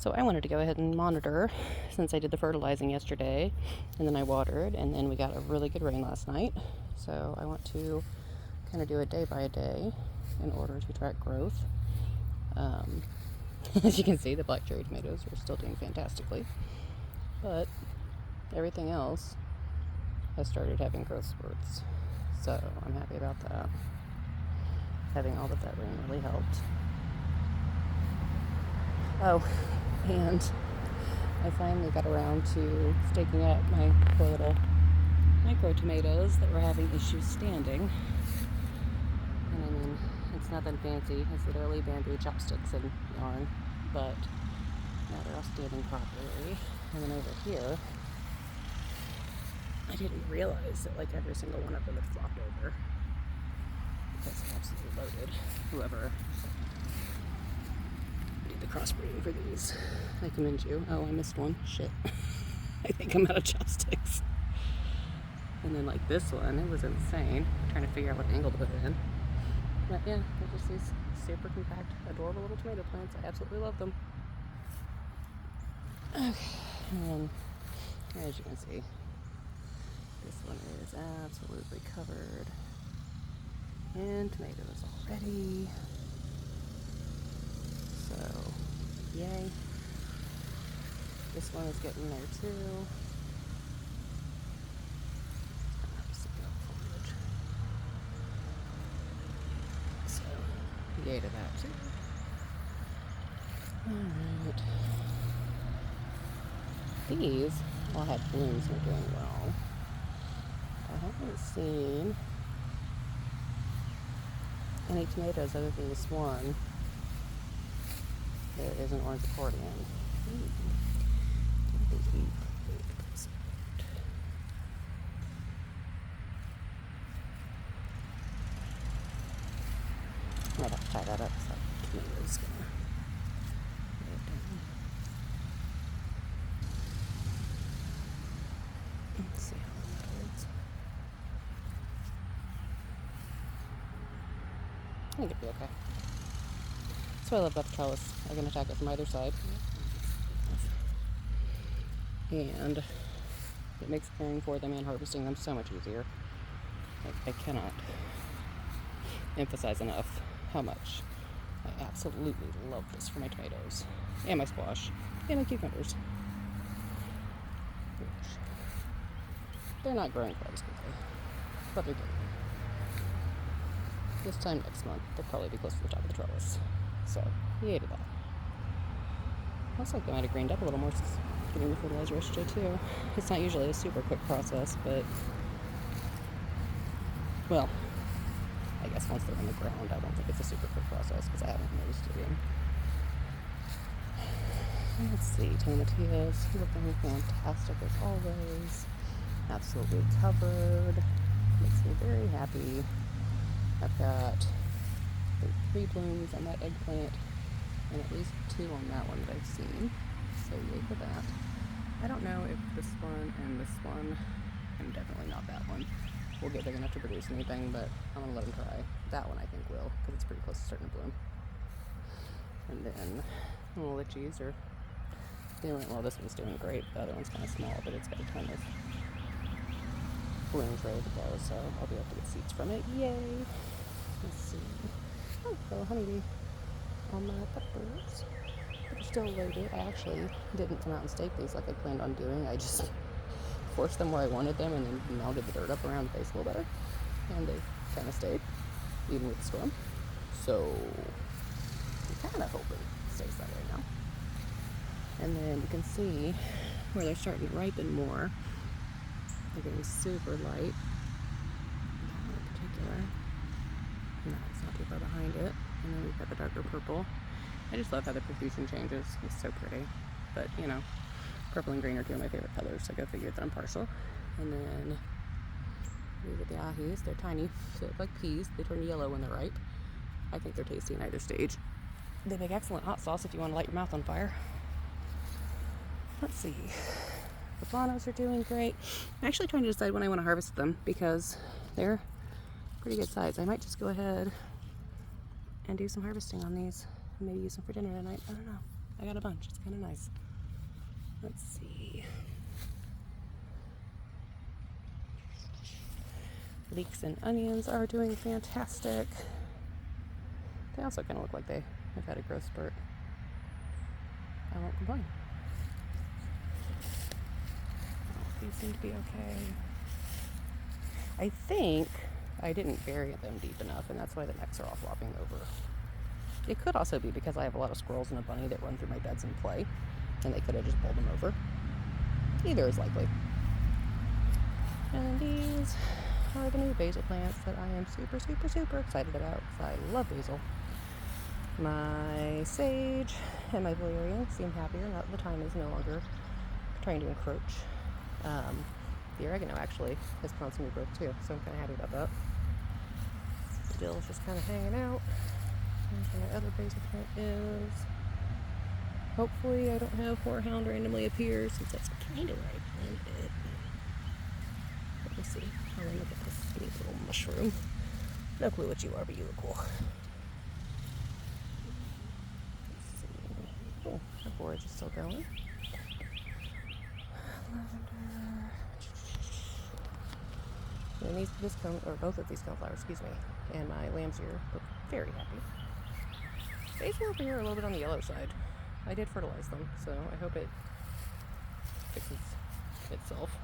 So I wanted to go ahead and monitor since I did the fertilizing yesterday and then I watered, and then we got a really good rain last night. So I want to kind of do it day by day in order to track growth. As you can see, the black cherry tomatoes are still doing fantastically, but everything else has started having growth spurts. So I'm happy about that. Having all of that rain really helped. Oh, and I finally got around to staking out my poor little micro tomatoes that were having issues standing. And I mean, it's nothing fancy. It's literally bamboo chopsticks and yarn, but now they're all standing properly. And then over here, I didn't realize that like every single one of them had flopped over. Because I absolutely loaded whoever did the crossbreeding for these. I commend you. Oh, I missed one. Shit. I think I'm out of chopsticks. And then like this one, it was insane. Trying to figure out what angle to put it in. But yeah, they're just these super compact, adorable little tomato plants. I absolutely love them. Okay, and as you can see, this one is absolutely covered in tomatoes already. So, yay. This one is getting there too. So, yay to that too. Alright. These all had blooms and are doing well. I haven't seen any tomatoes other than this one. There is an orange accordion. I'll have to tie that up so the tomatoes can lay it down. Let's see how that is. I think it'll be okay. That's what I love about the trellis. I can attack it from either side. And it makes caring for them and harvesting them so much easier. I cannot emphasize enough how much I absolutely love this for my tomatoes and my squash and my cucumbers. They're not growing quite as quickly, but they're getting there. This time next month, they'll probably be close to the top of the trellis. So, yay to that. Looks like they might have greened up a little more since getting the fertilizer yesterday too. It's not usually a super quick process, but, well, I guess once they're on the ground, I don't think it's a super quick process because I haven't noticed it yet. Let's see, tomatillos looking fantastic as always. Absolutely covered. Makes me very happy. I've got 3 blooms on that eggplant and at least 2 on that one that I've seen. So yay for that. I don't know if this one and this one, and definitely not that one, will get big enough to produce anything, but I'm going to let them try. That one I think will, because it's pretty close to starting to bloom. And then the lychees are doing, well, this one's doing great. The other one's kind of small, but it's got a ton of blooms ready to go, so I'll be able to get seeds from it. Yay! Let's see. Oh, little honeybee on my peppers. They're still loaded. I actually didn't come out and stake these like I planned on doing. I just forced them where I wanted them and then mounted the dirt up around the base a little better. And they kind of stayed, even with the storm. So, I'm kind of hoping it stays that way now. And then you can see where they're starting to ripen more. They're getting super light. That one in particular. No, it's not too far behind it. And then we've got the darker purple. I just love how the profusion changes. It's so pretty. But, you know, purple and green are 2 of my favorite colors, so go figure that I'm partial. And then these are the ahis. They're tiny, so they look like peas. They turn yellow when they're ripe. I think they're tasty in either stage. They make excellent hot sauce if you want to light your mouth on fire. Let's see. The planos are doing great. I'm actually trying to decide when I want to harvest them because they're pretty good size. I might just go ahead and do some harvesting on these and maybe use them for dinner tonight. I don't know. I got a bunch. It's kind of nice. Let's see. Leeks and onions are doing fantastic. They also kind of look like they have had a growth spurt. I won't complain. These seem to be okay. I think I didn't bury them deep enough, and that's why the necks are all flopping over. It could also be because I have a lot of squirrels and a bunny that run through my beds and play, and they could have just pulled them over. Either is likely. And these are the new basil plants that I am super, super, super excited about because I love basil. My sage and my valerian seem happier now that the time is no longer trying to encroach. The oregano actually has put on some new growth too, so I'm kind of happy about that. The dill is just kind of hanging out. And my other basil plant is. Hopefully I don't have horehound randomly appear since that's kind of where I planted it. Let me see. Oh, look at this neat little mushroom. No clue what you are, but you look cool. Let's see. Oh, the forage is still going. Lavender. And both of these coneflowers, and my lamb's ear look very happy. Basil over here are a little bit on the yellow side. I did fertilize them, so I hope it fixes itself.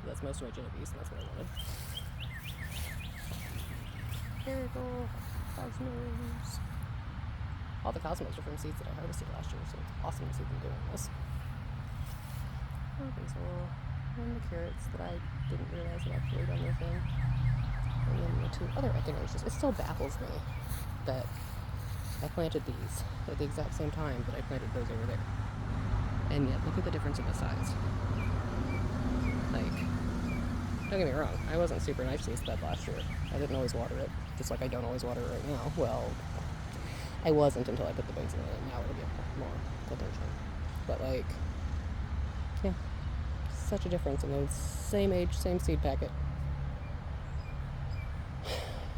That's most of my Genovese, and that's what I wanted. Marigold, cosmos. All the cosmos are from seeds that I harvested last year, so it's awesome to see them doing this. Basil, and the carrots that I didn't realize had actually done their thing. And then the two other echinaceas. It still baffles me that I planted these at the exact same time that I planted those over there. And yet, look at the difference in the size. Like, don't get me wrong, I wasn't super nice to this bed last year. I didn't always water it, just like I don't always water it right now. Well, I wasn't until I put the basil in it, and now it'll get more attention. But like, yeah, such a difference in the same age, same seed packet.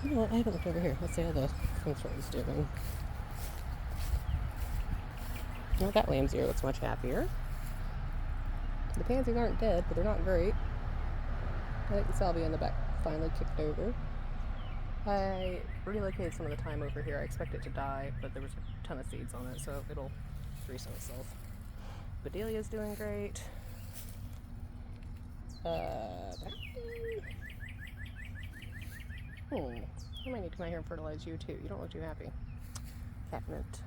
You know what, I haven't looked over here. Let's see how the coneflower is doing. Well, that lamb's ear looks much happier. The pansies aren't dead, but they're not great. I think the salvia in the back finally kicked over. I relocated some of the thyme over here. I expect it to die, but there was a ton of seeds on it, so it'll reset itself. Bedelia's doing great. I might need to come out here and fertilize you too. You don't look too happy. Catmint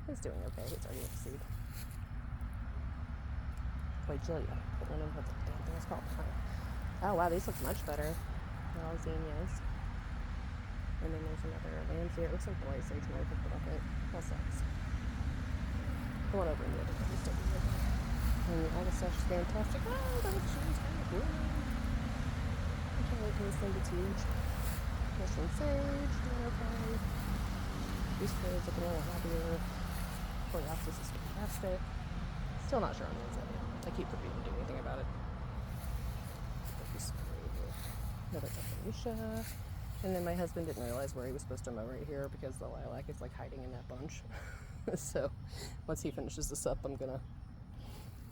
is doing okay. It's already with seed. Vigilia. I don't know what the damn thing is called. Oh wow, these look much better. They're all zinnias. And then there's another lamb's ear. It looks like boy sage might have picked it up. That sucks. Go on over and the other one. Still be good. And all the stuff is fantastic. Oh, the she's kind of cool. I can't wait till this thing gets huge. Mushroom sage, doing okay. These flowers looking a little happier. Coreopsis is fantastic. Still not sure on the inside yet. I keep forgetting to do anything about it. Another echinacea. And then my husband didn't realize where he was supposed to mow right here because the lilac is like hiding in that bunch. So once he finishes this up, I'm gonna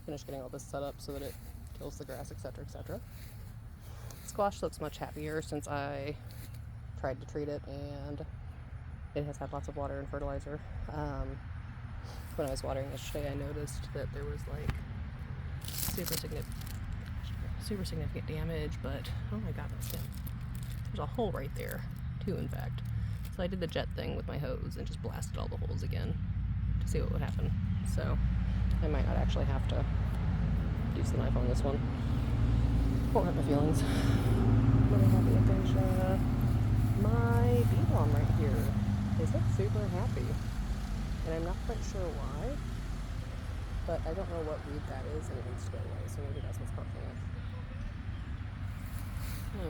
finish getting all this set up so that it kills the grass, etc., etc. Squash looks much happier since I tried to treat it, and it has had lots of water and fertilizer. When I was watering yesterday, I noticed that there was like super significant damage, but oh my god, that's him. There's a hole right there, too, in fact. So I did the jet thing with my hose and just blasted all the holes again to see what would happen. So I might not actually have to use the knife on this one. Won't hurt my feelings. Really happy acacia. My bee balm right here isn't super happy. And I'm not quite sure why. But I don't know what weed that is, and it needs to go away, so maybe that's what's causing it.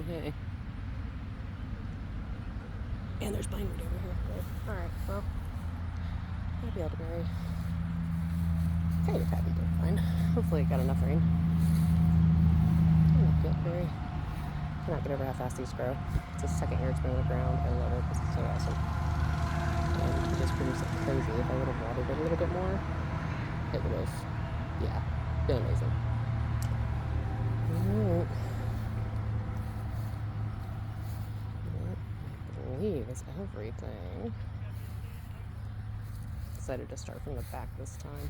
Okay. And there's bindweed over here. Alright, well, I'll be able to marry. Kind of happy, but fine. Hopefully it got enough rain. I'm not feeling very. Cannot get over how fast these grow. It's the second year it's been on the ground. I love it. This is so awesome. And it just produces something crazy if I would have watered it a little bit more. it would have, yeah, been amazing. Alright. That, I believe, is everything. Decided to start from the back this time.